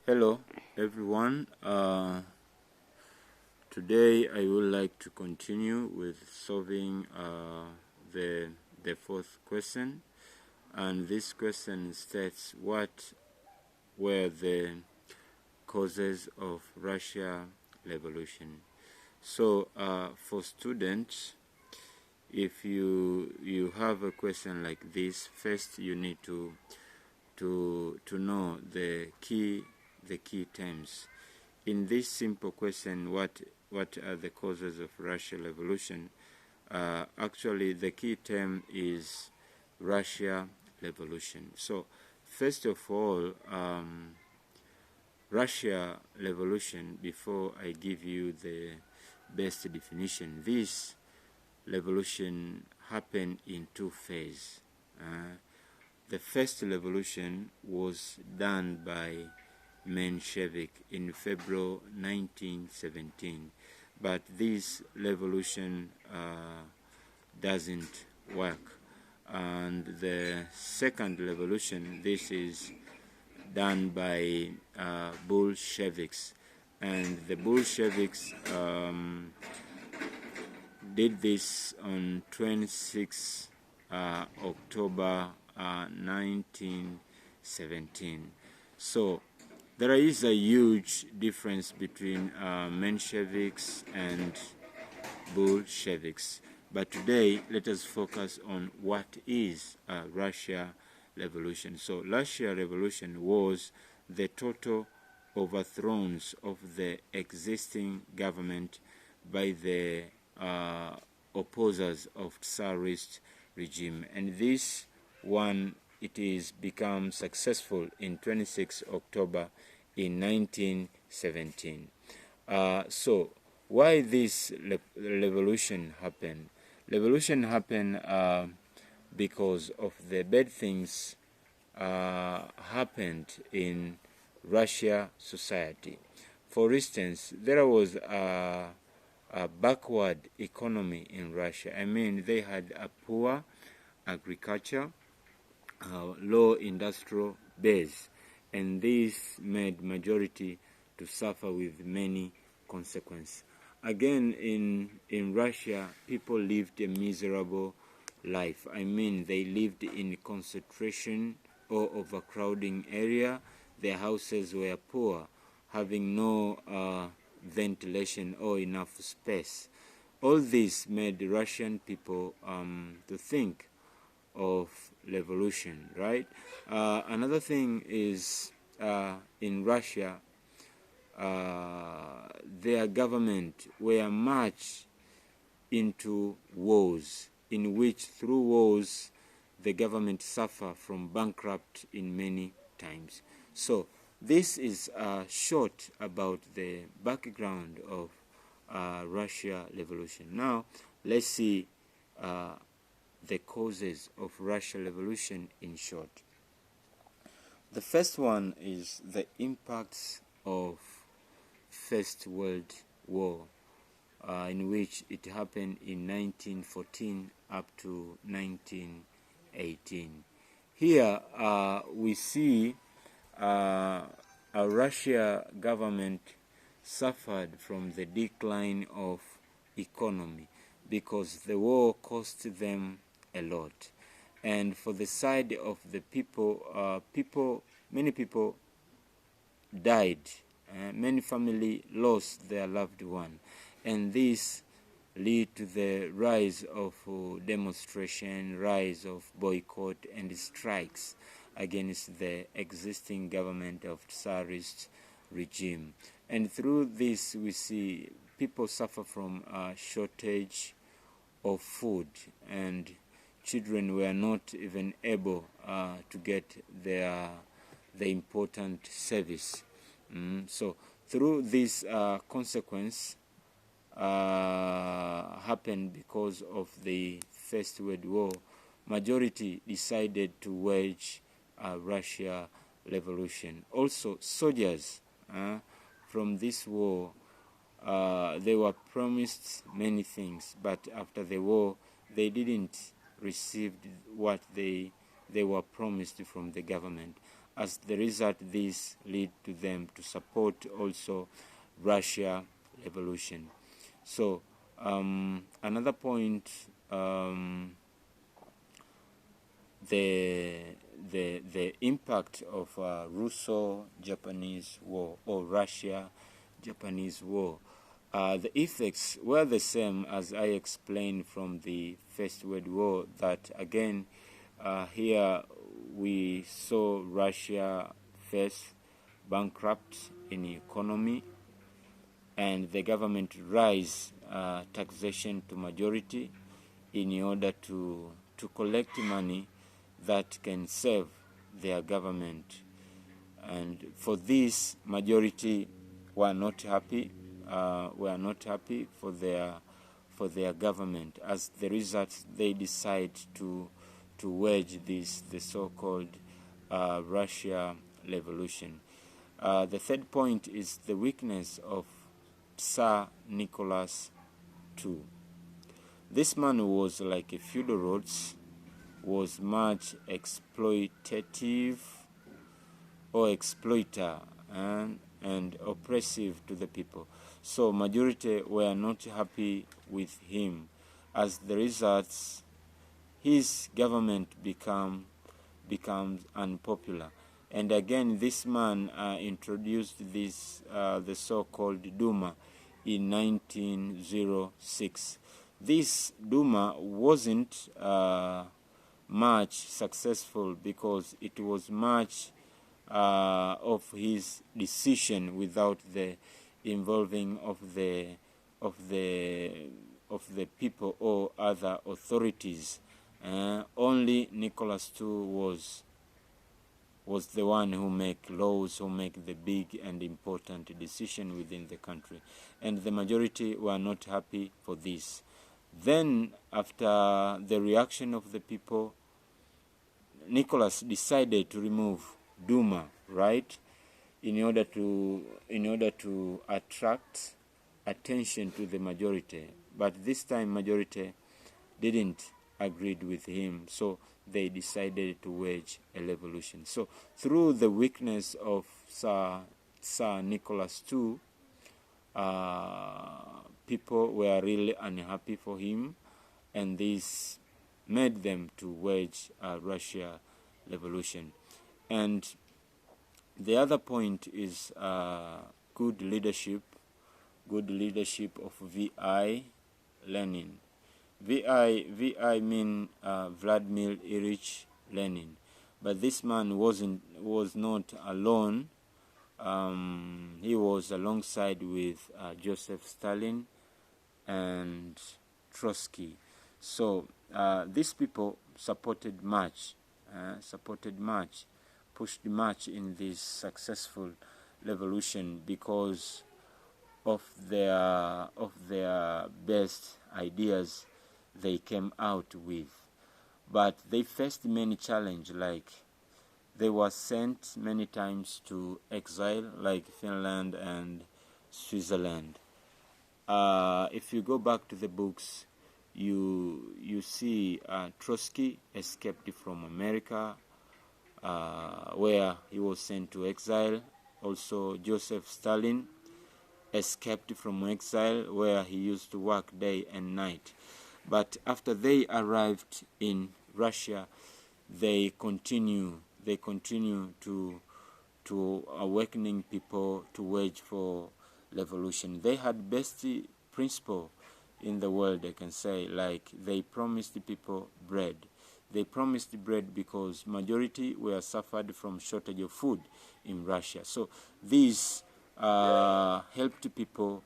Hello everyone. Today I would like to continue with solving the fourth question, and this question states what were the causes of Russia revolution. So for students, if you have a question like this, first you need to know the key terms. In this simple question, what are the causes of Russia revolution? Actually, the key term is Russia revolution. So, first of all, Russia revolution, before I give you the best definition, this revolution happened in two phases. The first revolution was done by Menshevik in February 1917, but this revolution doesn't work. And the second revolution, this is done by Bolsheviks, and the Bolsheviks did this on 26 October 1917. So there is a huge difference between Mensheviks and Bolsheviks. But today, let us focus on what is Russia revolution. So Russia revolution was the total overthrows of the existing government by the opposers of Tsarist regime, and this one, it is become successful in 26 October in 1917. So why this revolution happened? Revolution happened because of the bad things happened in Russia society. For instance, there was a backward economy in Russia. I mean, they had a poor agriculture, low industrial base, and this made majority to suffer with many consequences. Again, in Russia, people lived a miserable life. I mean, they lived in concentration or overcrowding area. Their houses were poor, having no ventilation or enough space. All this made the Russian people to think of revolution, right? Another thing is in Russia, their government were much into wars, in which through wars the government suffer from bankrupt in many times. So this is short about the background of Russia revolution. Now let's see the causes of Russia revolution in short. The first one is the impacts of First World War, in which it happened in 1914 up to 1918. Here we see a Russia government suffered from the decline of economy because the war cost them a lot. And for the side of the people, many people died. Many families lost their loved one, and this lead to the rise of demonstration, rise of boycott and strikes against the existing government of Tsarist regime. And through this, we see people suffer from a shortage of food, and children were not even able to get the important service. So through this consequence happened because of the First World War, majority decided to wage a Russia revolution. Also, soldiers from this war, they were promised many things, but after the war, they didn't receive what they were promised from the government. As the result, this lead to them to support also Russia revolution. So another point, the impact of Russo-Japanese War or Russia-Japanese War. The effects were the same as I explained from the First World War, that again here we saw Russia first bankrupt in economy, and the government raised taxation to majority in order to collect money that can serve their government. And for this, majority were not happy for their government. As the result, they decide to wage the so-called Russia revolution. The third point is the weakness of Tsar Nicholas II. This man was like a feudal lords, was much exploitative or exploiter and oppressive to the people. So majority were not happy with him. As the results, his government becomes unpopular. And again, this man introduced this the so-called Duma in 1906. This Duma wasn't much successful because it was much of his decision without the involving of the people or other authorities. Only Nicholas II was the one who make laws, who make the big and important decision within the country, and the majority were not happy for this. Then, after the reaction of the people, Nicholas decided to remove Duma, right, in order to attract attention to the majority. But this time, majority didn't agree with him, so they decided to wage a revolution. So, through the weakness of Tsar Nicholas II, people were really unhappy for him, and this made them to wage a Russia revolution. And the other point is good leadership of V.I. Lenin. V.I. mean Vladimir Ilyich Lenin, but this man was not alone. He was alongside with Joseph Stalin and Trotsky. So these people supported much, pushed much in this successful revolution because of their best ideas they came out with. But they faced many challenges, like they were sent many times to exile, like Finland and Switzerland. If you go back to the books, you see Trotsky escaped from America, where he was sent to exile. Also, Joseph Stalin escaped from exile, where he used to work day and night. But after they arrived in Russia, they continue to awakening people to wage for revolution. They had best principle in the world, I can say, like they promised the people bread. They promised bread because majority were suffered from shortage of food in Russia. So these helped people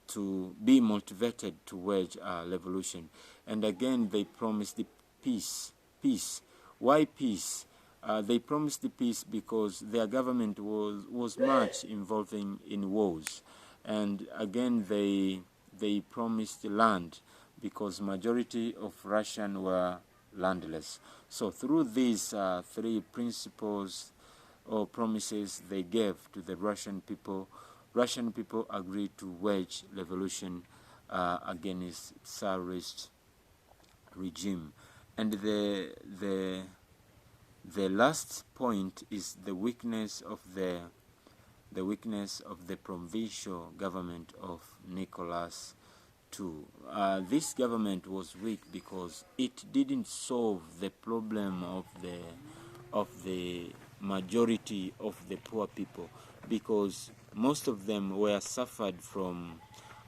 to be motivated to wage a revolution. And again, they promised the peace. Why peace? They promised the peace because their government was much involving in wars. And again, they promised land because majority of Russians were landless. So through these three principles or promises they gave to the Russian people agreed to wage revolution against Tsarist regime. And the The last point is the weakness of the provincial government of Nicholas II. This government was weak because it didn't solve the problem of the majority of the poor people, because most of them were suffered from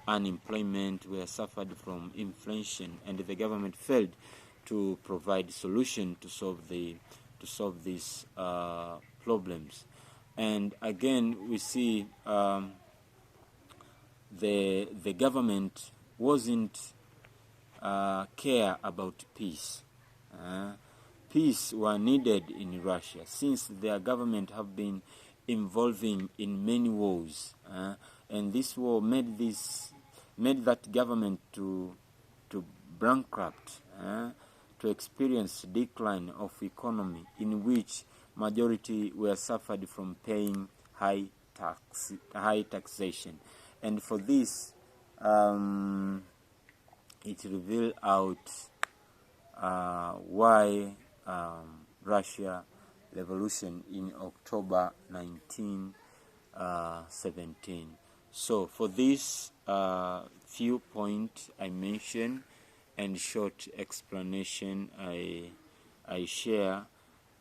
unemployment, were suffered from inflation, and the government failed to provide solution to solve these problems. And again, we see the government wasn't care about peace. Peace were needed in Russia, since their government have been involving in many wars, and this war made that government to bankrupt, to experience decline of economy, in which majority were suffered from paying high taxation. And for this, it revealed out why Russia revolution in October 1917. So for this few points I mentioned and short explanation I share,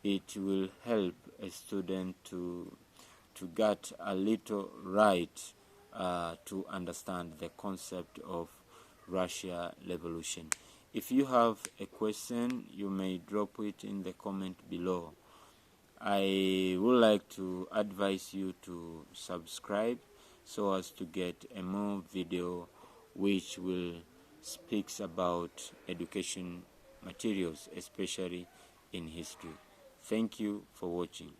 it will help a student to get a little right to understand the concept of Russia revolution. If you have a question, you may drop it in the comment below. I would like to advise you to subscribe so as to get a more video which will speaks about education materials, especially in history. Thank you for watching.